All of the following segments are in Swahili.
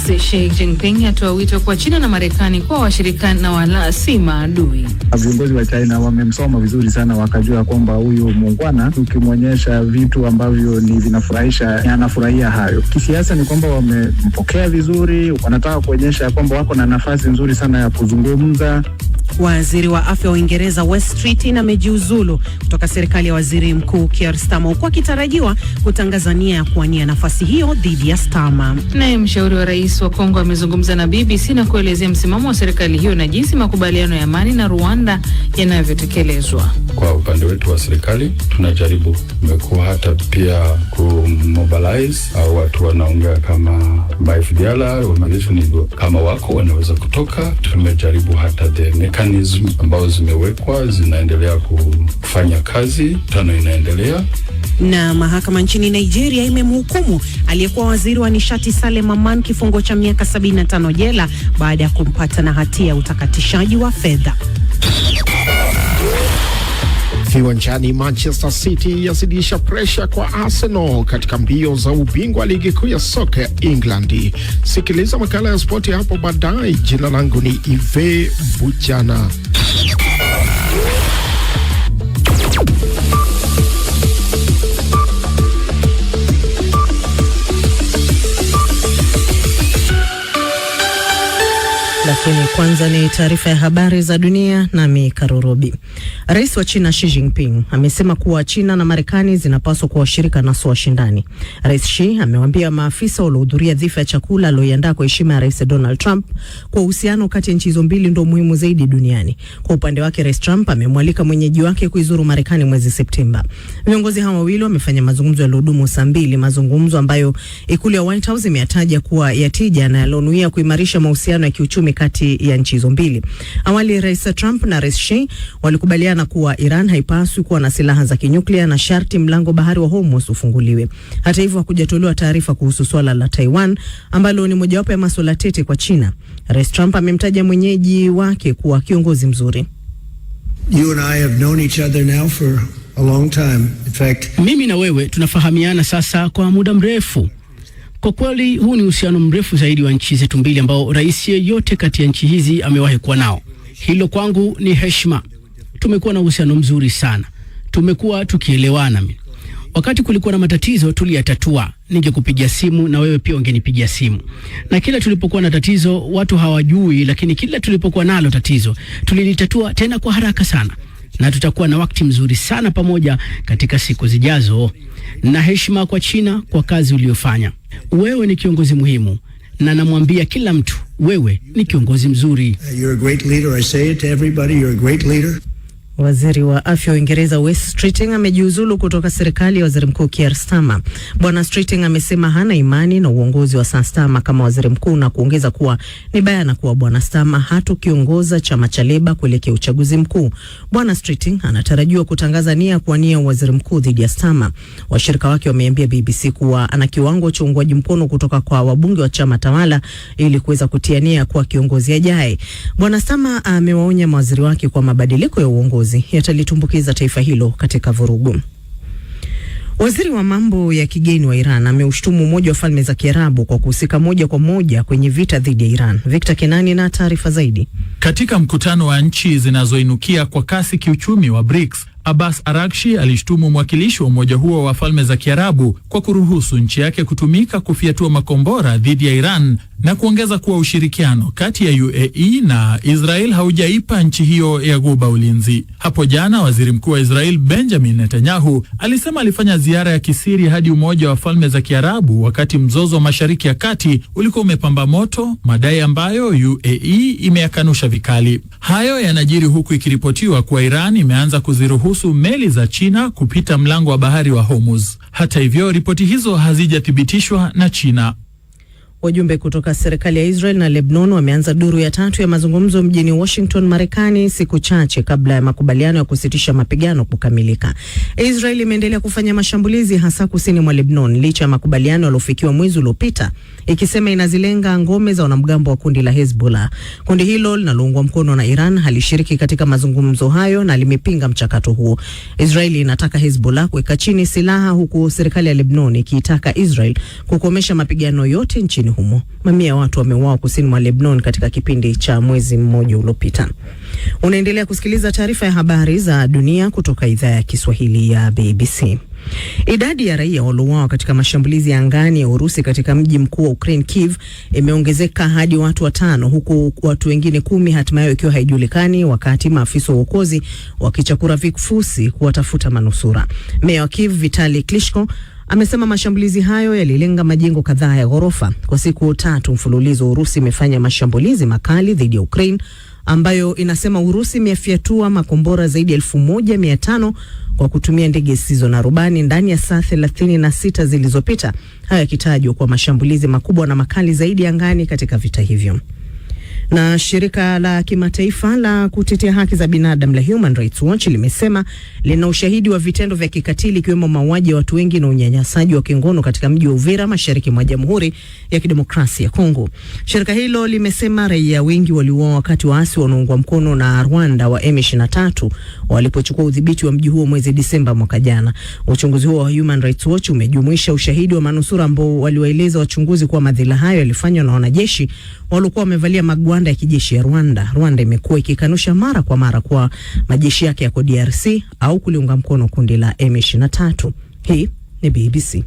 Xi Jinping atoa wito kwa China na Marekani kwa washirika na wala si maadui. Viongozi wa China wamemsoma vizuri sana, wakajua kwamba huyu muungwana ukimwonyesha vitu ambavyo ni vinafurahisha anafurahia hayo. Kisiasa ni kwamba wamempokea vizuri, wanataka kuonyesha kwamba wako na nafasi nzuri sana ya kuzungumza. Waziri wa afya wa Uingereza Wes Streeting amejiuzulu kutoka serikali ya waziri mkuu Keir Starmer, huku akitarajiwa kutangaza nia ya kuwania nafasi hiyo dhidi ya Starmer. Naye mshauri wa rais wa Kongo amezungumza na BBC na kuelezea msimamo wa serikali hiyo na jinsi makubaliano ya amani na Rwanda yanavyotekelezwa. Kwa upande wetu wa serikali tunajaribu kumekuwa hata pia kumobilize au watu wanaongea kama FDLR kama wako wanaweza kutoka. Tumejaribu hata the mechanism ambao zimewekwa zinaendelea kufanya kazi, tano inaendelea. Na mahakama nchini Nigeria imemhukumu aliyekuwa waziri wa nishati Salem Aman kifungo cha miaka 75 jela baada ya kumpata na hatia ya utakatishaji wa fedha. Viwanjani, Manchester City yazidisha pressure kwa Arsenal katika mbio za ubingwa ligi kuu ya soka ya England. Sikiliza makala ya spoti hapo baadaye. Jina langu ni Ive Bujana. Lakini kwanza ni taarifa ya habari za dunia na Karurobi. Rais wa China Xi Jinping amesema kuwa China na Marekani zinapaswa kuwa washirika na sio washindani. Rais Xi amewaambia maafisa waliohudhuria dhifa ya chakula aliyoandaa kwa heshima ya Rais Donald Trump kwa uhusiano kati ya nchi hizo mbili ndio muhimu zaidi duniani. Kwa upande wake, Rais Trump amemwalika mwenyeji wake kuizuru Marekani mwezi Septemba. Viongozi hao wawili wamefanya mazungumzo yaliyodumu saa 2, mazungumzo ambayo ikulu ya White House imeyataja kuwa ya tija na yalonuia kuimarisha mahusiano ya kiuchumi kati ya nchi hizo mbili. Awali Rais Trump na Rais Xi walikubaliana kuwa Iran haipaswi kuwa na silaha za kinyuklia na sharti mlango bahari wa Hormuz ufunguliwe. Hata hivyo hakujatolewa taarifa kuhusu swala la Taiwan ambalo ni mojawapo ya masuala tete kwa China. Rais Trump amemtaja mwenyeji wake kuwa kiongozi mzuri. You and I have known each other now for a long time. In fact, mimi na wewe tunafahamiana sasa kwa muda mrefu. Kwa kweli huu ni uhusiano mrefu zaidi wa nchi zetu mbili ambao rais yeyote kati ya nchi hizi amewahi kuwa nao. Hilo kwangu ni heshima. Tumekuwa na uhusiano mzuri sana. Tumekuwa tukielewana. Wakati kulikuwa na matatizo tuliyatatua. Ningekupigia simu na wewe pia ungenipigia simu. Na kila tulipokuwa na tatizo watu hawajui, lakini kila tulipokuwa nalo tatizo tulilitatua tena kwa haraka sana. Na tutakuwa na wakati mzuri sana pamoja katika siku zijazo. Na heshima kwa China kwa kazi uliyofanya. Wewe ni kiongozi muhimu na namwambia kila mtu wewe ni kiongozi mzuri. You're a great leader. I say it to everybody, you're a great leader. Waziri wa afya wa Uingereza Wes Streeting amejiuzulu kutoka serikali ya waziri mkuu Keir Starmer. Bwana Streeting amesema hana imani na uongozi wa Starmer kama waziri mkuu na kuongeza kuwa ni bayana kuwa Bwana Starmer hatukiongoza chama cha Labour kuelekea uchaguzi mkuu. Bwana Streeting anatarajiwa kutangaza nia kuwania waziri mkuu dhidi ya Starmer. Washirika wake wameambia BBC kuwa ana kiwango cha uungwaji mkono kutoka kwa wabunge wa chama tawala ili kuweza kutia nia kuwa kiongozi ajaye. Bwana Starmer amewaonya mawaziri wake kwa mabadiliko ya uongozi yatalitumbukiza taifa hilo katika vurugu. Waziri wa mambo ya kigeni wa Iran ameushtumu Umoja wa Falme za Kiarabu kwa kuhusika moja kwa moja kwenye vita dhidi ya Iran. Victor Kenani na taarifa zaidi. Katika mkutano wa nchi zinazoinukia kwa kasi kiuchumi wa BRICS, Abbas Araghchi alishtumu mwakilishi wa umoja huo wa Falme za Kiarabu kwa kuruhusu nchi yake kutumika kufiatua makombora dhidi ya Iran na kuongeza kuwa ushirikiano kati ya UAE na Israel haujaipa nchi hiyo ya Ghuba ulinzi. Hapo jana waziri mkuu wa Israel Benjamin Netanyahu alisema alifanya ziara ya kisiri hadi Umoja wa Falme za Kiarabu wakati mzozo wa Mashariki ya Kati ulikuwa umepamba moto, madai ambayo UAE imeyakanusha vikali. Hayo yanajiri huku ikiripotiwa kuwa Iran imeanza kuziruhusu meli za China kupita mlango wa bahari wa Hormuz. Hata hivyo, ripoti hizo hazijathibitishwa na China. Wajumbe kutoka serikali ya Israel na Lebanon wameanza duru ya 3 ya mazungumzo mjini Washington, Marekani, siku chache kabla ya makubaliano ya kusitisha mapigano kukamilika. Israel imeendelea kufanya mashambulizi hasa kusini mwa Lebanon licha ya makubaliano yaliyofikiwa mwezi uliopita, ikisema inazilenga ngome za wanamgambo wa kundi la Hezbollah. Kundi hilo linaloungwa mkono na Iran halishiriki katika mazungumzo hayo na limepinga mchakato huo. Israel inataka Hezbollah kuweka chini silaha, huku serikali ya Lebanon ikiitaka Israel kukomesha mapigano yote nchini humo. Mamia ya watu wameuawa kusini mwa Lebanon katika kipindi cha mwezi mmoja uliopita. Unaendelea kusikiliza taarifa ya habari za dunia kutoka idhaa ya Kiswahili ya BBC. Idadi ya raia waliouawa katika mashambulizi ya angani ya Urusi katika mji mkuu wa Ukraine Kiev imeongezeka hadi watu 5, huku watu wengine 10 hatimaye ikiwa haijulikani, wakati maafisa wa uokozi wakichakura vifusi kuwatafuta manusura. Meya wa Kiev Vitali Klitschko amesema mashambulizi hayo yalilenga majengo kadhaa ya ghorofa. Kwa siku 3 mfululizo Urusi imefanya mashambulizi makali dhidi ya Ukraine, ambayo inasema Urusi imefyatua makombora zaidi ya 1500 kwa kutumia ndege zisizo na rubani ndani ya saa 36 zilizopita, haya yakitajwa kwa mashambulizi makubwa na makali zaidi angani katika vita hivyo. Na shirika la kimataifa la kutetea haki za binadamu la Human Rights Watch limesema lina ushahidi wa vitendo vya kikatili ikiwemo mauaji ya watu wengi na unyanyasaji wa kingono katika mji wa Uvira, mashariki mwa Jamhuri ya Kidemokrasia ya Kongo. Shirika hilo limesema raia wengi waliuawa wakati waasi wanaoungwa mkono na Rwanda wa M23 walipochukua udhibiti wa mji huo mwezi Disemba mwaka jana. Uchunguzi huo wa Human Rights Watch umejumuisha ushahidi wa manusura ambao waliwaeleza wachunguzi kuwa madhila hayo yalifanywa na wanajeshi walikuwa wamevalia magwanda ya kijeshi ya Rwanda. Rwanda imekuwa ikikanusha mara kwa mara kwa majeshi yake yako DRC au kuliunga mkono kundi la M23. Hii ni BBC.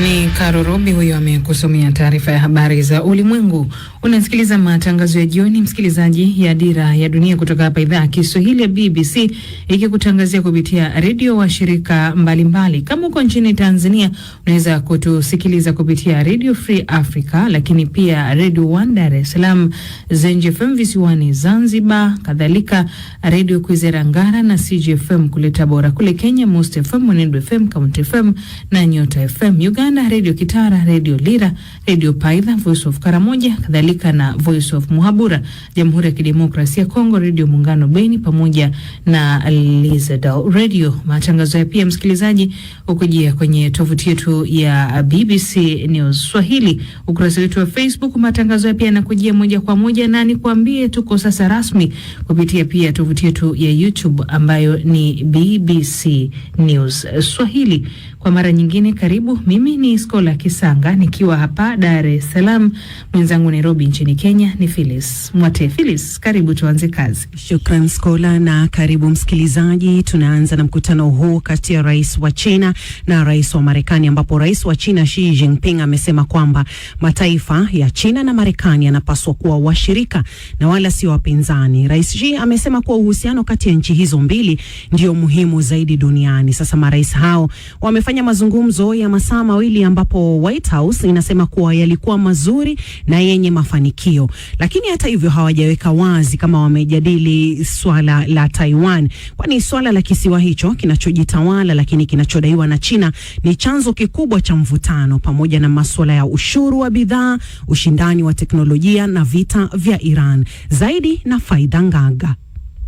Ni Caro Robi huyo amekusomea taarifa ya habari za ulimwengu. Unasikiliza matangazo ya jioni, msikilizaji, ya Dira ya Dunia kutoka hapa idhaa ya Kiswahili ya BBC, ikikutangazia kupitia redio wa shirika mbalimbali. Kama uko nchini Tanzania, unaweza kutusikiliza kupitia Radio Free Africa, lakini pia Radio 1 Dar es Salaam, Zenj FM visiwani Zanzibar, kadhalika Radio Kwizera Ngara na CGFM kule Tabora. Kule Kenya, Most FM, Mwenedu FM, Count FM na Nyota FM. Uganda, Radio Kitara, Radio Lira, Radio Paidha, Voice of Karamoja, kadhalika na Voice of Muhabura. Jamhuri ya Kidemokrasia ya Kongo, Radio Muungano Beni pamoja na Lizadal Radio. Matangazo ya pia, msikilizaji, ukujia kwenye tovuti yetu ya BBC News Swahili, ukurasa wetu wa Facebook. Matangazo ya pia yanakujia moja kwa moja, na nikuambie tuko sasa rasmi kupitia pia tovuti yetu ya YouTube ambayo ni BBC News Swahili. Kwa mara nyingine karibu. Mimi ni Skola Kisanga nikiwa hapa Dar es Salaam. Mwenzangu Nairobi nchini Kenya ni Phyllis Mwate. Phyllis, karibu tuanze kazi. Shukran Skola na karibu msikilizaji. Tunaanza na mkutano huu kati ya rais wa China na rais wa Marekani, ambapo rais wa China Xi Jinping amesema kwamba mataifa ya China na Marekani yanapaswa kuwa washirika na wala si wapinzani. Rais Xi amesema kuwa uhusiano kati ya nchi hizo mbili ndio muhimu zaidi duniani. Sasa marais hao wamefanya mazungumzo ya masaa mawili ambapo White House inasema kuwa yalikuwa mazuri na yenye mafanikio, lakini hata hivyo hawajaweka wazi kama wamejadili swala la Taiwan, kwani swala la kisiwa hicho kinachojitawala lakini kinachodaiwa na China ni chanzo kikubwa cha mvutano, pamoja na masuala ya ushuru wa bidhaa, ushindani wa teknolojia na vita vya Iran. Zaidi na Faida Ngaga.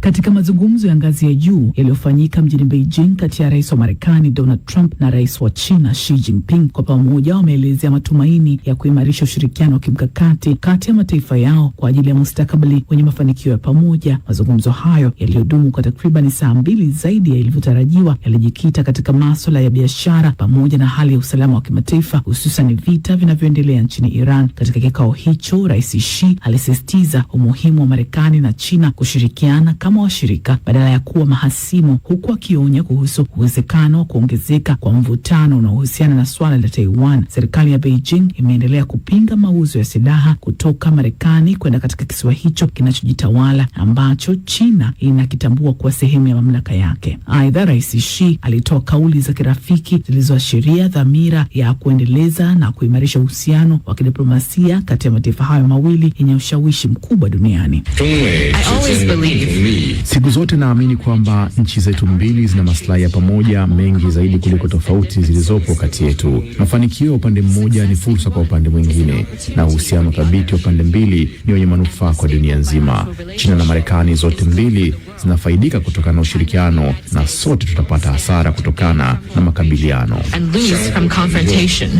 Katika mazungumzo ya ngazi ya juu yaliyofanyika mjini Beijing kati ya rais wa Marekani Donald Trump na rais wa China Xi Jinping, kwa pamoja wameelezea matumaini ya kuimarisha ushirikiano wa kimkakati kati ya mataifa yao kwa ajili ya mustakabali wenye mafanikio ya pamoja. Mazungumzo hayo yaliyodumu kwa takriban saa 2 zaidi ya ilivyotarajiwa yalijikita katika masuala ya biashara pamoja na hali ya usalama wa kimataifa, hususan vita vinavyoendelea nchini Iran. Katika kikao hicho, rais Xi alisisitiza umuhimu wa Marekani na China kushirikiana kama washirika badala ya kuwa mahasimu, huku akionya kuhusu uwezekano wa kuongezeka kwa mvutano unaohusiana na swala la Taiwan. Serikali ya Beijing imeendelea kupinga mauzo ya silaha kutoka Marekani kwenda katika kisiwa hicho kinachojitawala ambacho China inakitambua kuwa sehemu ya mamlaka yake. Aidha, rais Xi alitoa kauli za kirafiki zilizoashiria dhamira ya kuendeleza na kuimarisha uhusiano wa kidiplomasia kati ya mataifa hayo mawili yenye ushawishi mkubwa duniani. Siku zote naamini kwamba nchi zetu mbili zina maslahi ya pamoja mengi zaidi kuliko tofauti zilizopo kati yetu. Mafanikio ya upande mmoja ni fursa kwa upande mwingine, na uhusiano thabiti wa pande mbili ni wenye manufaa kwa dunia nzima. China na Marekani zote mbili zinafaidika kutokana na ushirikiano, na sote tutapata hasara kutokana na makabiliano.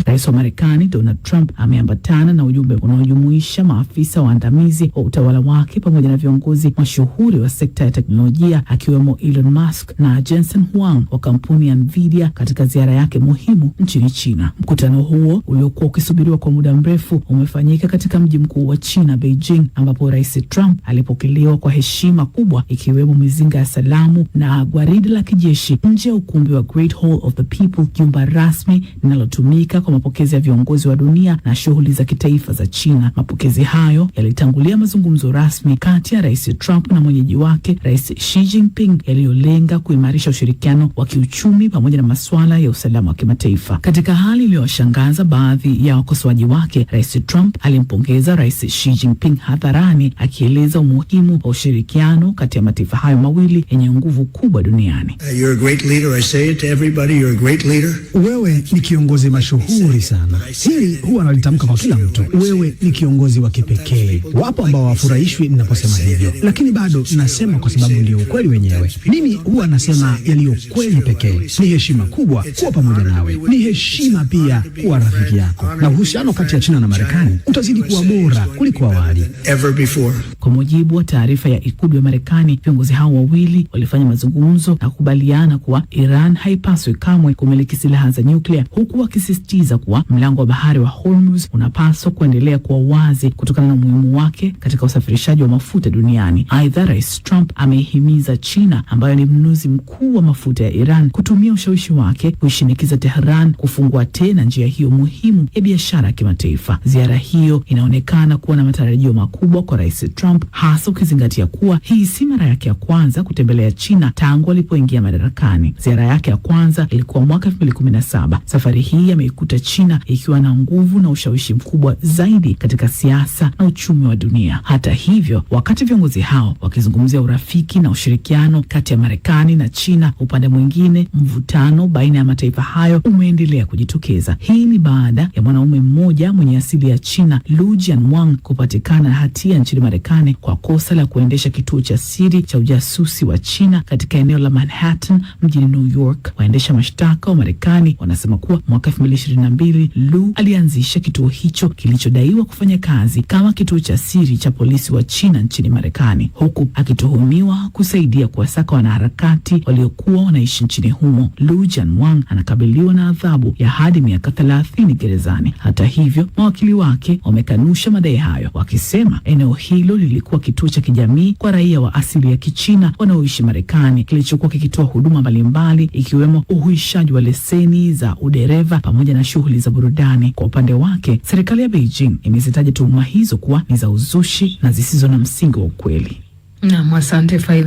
Rais wa Marekani Donald Trump ameambatana na ujumbe unaojumuisha maafisa waandamizi wa utawala wake pamoja na viongozi mashuhuri wa sekta sekta ya teknolojia akiwemo Elon Musk na Jensen Huang wa kampuni ya Nvidia katika ziara yake muhimu nchini China. Mkutano huo uliokuwa ukisubiriwa kwa muda mrefu umefanyika katika mji mkuu wa China, Beijing, ambapo Rais Trump alipokelewa kwa heshima kubwa ikiwemo mizinga ya salamu na gwaride la kijeshi nje ya ukumbi wa Great Hall of the People, jumba rasmi linalotumika kwa mapokezi ya viongozi wa dunia na shughuli za kitaifa za China. Mapokezi hayo yalitangulia mazungumzo rasmi kati ya Rais Trump na mwenyeji wake Rais Xi Jinping yaliyolenga kuimarisha ushirikiano wa kiuchumi pamoja na masuala ya usalama wa kimataifa. Katika hali iliyowashangaza baadhi ya wakosoaji wake, Rais Trump alimpongeza Rais Xi Jinping hadharani, akieleza umuhimu wa ushirikiano kati ya mataifa hayo mawili yenye nguvu kubwa duniani. You're a great leader. I say it to everybody, you're a great leader. Wewe ni kiongozi mashuhuri sana. Hili huwa nalitamka kwa kila mtu. Wewe ni kiongozi wa kipekee. Wapo ambao hawafurahishwi ninaposema hivyo, lakini bado nasema kwa sababu ndio ukweli wenyewe. Mimi huwa nasema yaliyo kweli pekee. Ni heshima kubwa kuwa pamoja nawe. Ni heshima pia kuwa rafiki yako. Na uhusiano kati ya China na Marekani utazidi kuwa bora kuliko awali. Ever before. Kwa mujibu wa taarifa ya Ikulu ya Marekani, viongozi hao wawili walifanya mazungumzo na kukubaliana kuwa Iran haipaswi kamwe kumiliki silaha za nyuklia, huku wakisisitiza kuwa mlango wa bahari wa Hormuz unapaswa kuendelea kuwa wazi kutokana na umuhimu wake katika usafirishaji wa mafuta duniani. Aidha, Rais Trump ameihimiza China, ambayo ni mnunuzi mkuu wa mafuta ya Iran, kutumia ushawishi wake kuishinikiza Tehran kufungua tena njia hiyo muhimu ya biashara ya kimataifa. Ziara hiyo inaonekana kuwa na matarajio makubwa kwa Rais Trump, hasa ukizingatia kuwa hii si mara yake ya kwanza kutembelea China tangu alipoingia madarakani. Ziara yake ya kwanza ilikuwa mwaka 2017. Safari hii ameikuta China ikiwa na nguvu na ushawishi mkubwa zaidi katika siasa na uchumi wa dunia. Hata hivyo, wakati viongozi hao wakizungumzia urafiki na ushirikiano kati ya Marekani na China, upande mwingine mvutano baina ya mataifa hayo umeendelea kujitokeza. Hii ni baada ya mwanaume mmoja mwenye asili ya China, Lu Jianwang, kupatikana na hatia nchini Marekani kwa kosa la kuendesha kituo cha siri cha ujasusi wa China katika eneo la Manhattan mjini New York. Waendesha mashtaka wa Marekani wanasema kuwa mwaka 2022 Lu alianzisha kituo hicho kilichodaiwa kufanya kazi kama kituo cha siri cha polisi wa China nchini Marekani, huku akituhumiwa kusaidia kuwasaka wanaharakati waliokuwa wanaishi nchini humo. Lu Jianwang anakabiliwa na adhabu ya hadi miaka 30 gerezani. Hata hivyo, mawakili wake wamekanusha madai hayo, wakisema eneo hilo lilikuwa kituo cha kijamii kwa raia wa asili ya Kichina wanaoishi Marekani, kilichokuwa kikitoa huduma mbalimbali ikiwemo uhuishaji wa leseni za udereva pamoja na shughuli za burudani. Kwa upande wake, serikali ya Beijing imezitaja tuhuma hizo kuwa ni za uzushi na zisizo na msingi wa ukweli. Naam, asante Faida.